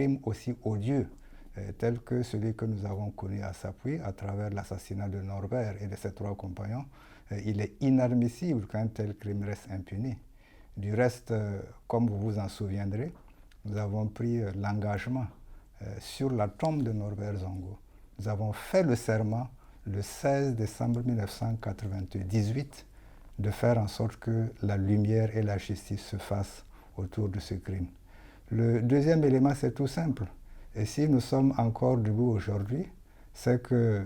crimes aussi odieux, tels que celui que nous avons connu à Sapuy à travers l'assassinat de Norbert et de ses 3 compagnons, il est inadmissible qu'un tel crime reste impuni. Du reste, comme vous vous en souviendrez, nous avons pris l'engagement sur la tombe de Norbert Zongo. Nous avons fait le serment le 16 décembre 1998 de faire en sorte que la lumière et la justice se fassent autour de ce crime. Le deuxième élément, c'est tout simple. Et si nous sommes encore debout aujourd'hui, c'est que,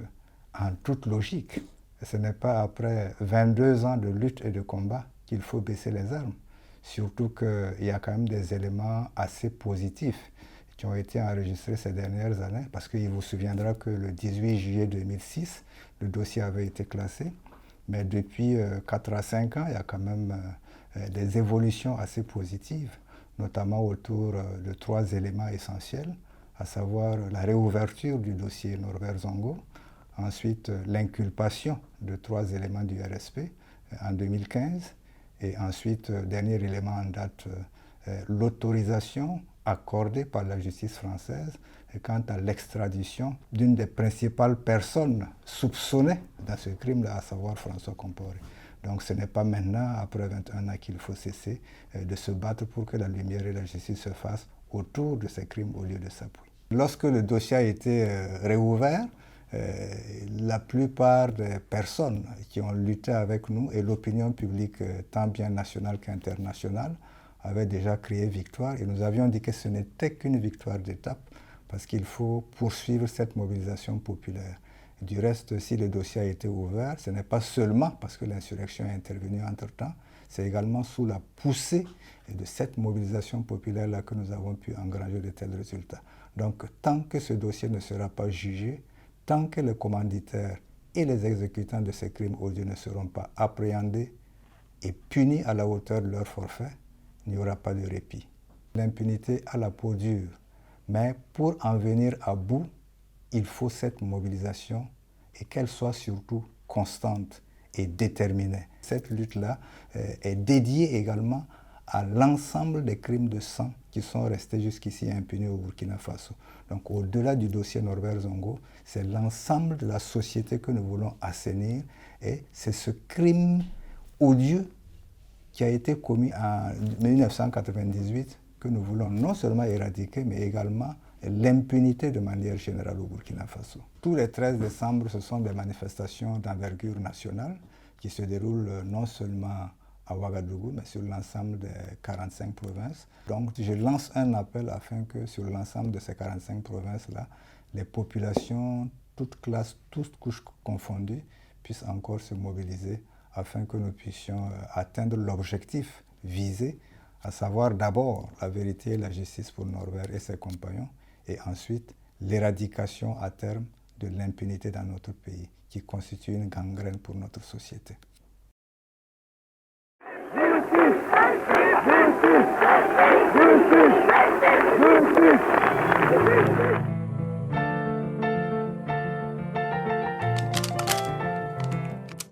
en toute logique, ce n'est pas après 22 ans de lutte et de combat qu'il faut baisser les armes. Surtout qu'il y a quand même des éléments assez positifs qui ont été enregistrés ces dernières années, parce qu'il vous souviendra que le 18 juillet 2006, le dossier avait été classé, mais depuis 4 à 5 ans, il y a quand même des évolutions assez positives, notamment autour de 3 éléments essentiels, à savoir la réouverture du dossier Norbert Zongo, ensuite l'inculpation de 3 éléments du RSP en 2015, et ensuite, dernier élément en date, l'autorisation accordée par la justice française quant à l'extradition d'une des principales personnes soupçonnées dans ce crime-là, à savoir François Compaoré. Donc ce n'est pas maintenant, après 21 ans, qu'il faut cesser de se battre pour que la lumière et la justice se fassent autour de ces crimes au lieu de Sapuy. Lorsque le dossier a été réouvert, la plupart des personnes qui ont lutté avec nous et l'opinion publique tant bien nationale qu'internationale avaient déjà crié victoire, et nous avions dit que ce n'était qu'une victoire d'étape parce qu'il faut poursuivre cette mobilisation populaire. Du reste, si le dossier a été ouvert, ce n'est pas seulement parce que l'insurrection est intervenue entre-temps, c'est également sous la poussée de cette mobilisation populaire-là que nous avons pu engranger de tels résultats. Donc, tant que ce dossier ne sera pas jugé, tant que les commanditaires et les exécutants de ces crimes odieux ne seront pas appréhendés et punis à la hauteur de leur forfait, il n'y aura pas de répit. L'impunité a la peau dure, mais pour en venir à bout, il faut cette mobilisation et qu'elle soit surtout constante et déterminée. Cette lutte-là est dédiée également à l'ensemble des crimes de sang qui sont restés jusqu'ici impunis au Burkina Faso. Donc au-delà du dossier Norbert Zongo, c'est l'ensemble de la société que nous voulons assainir, et c'est ce crime odieux qui a été commis en 1998 que nous voulons non seulement éradiquer, mais également l'impunité de manière générale au Burkina Faso. Tous les 13 décembre, ce sont des manifestations d'envergure nationale qui se déroulent non seulement à Ouagadougou, mais sur l'ensemble des 45 provinces. Donc je lance un appel afin que sur l'ensemble de ces 45 provinces-là, les populations, toutes classes, toutes couches confondues, puissent encore se mobiliser afin que nous puissions atteindre l'objectif visé, à savoir d'abord la vérité et la justice pour Norbert et ses compagnons, et ensuite l'éradication à terme de l'impunité dans notre pays, qui constitue une gangrène pour notre société. Justice! Justice! Justice! Justice!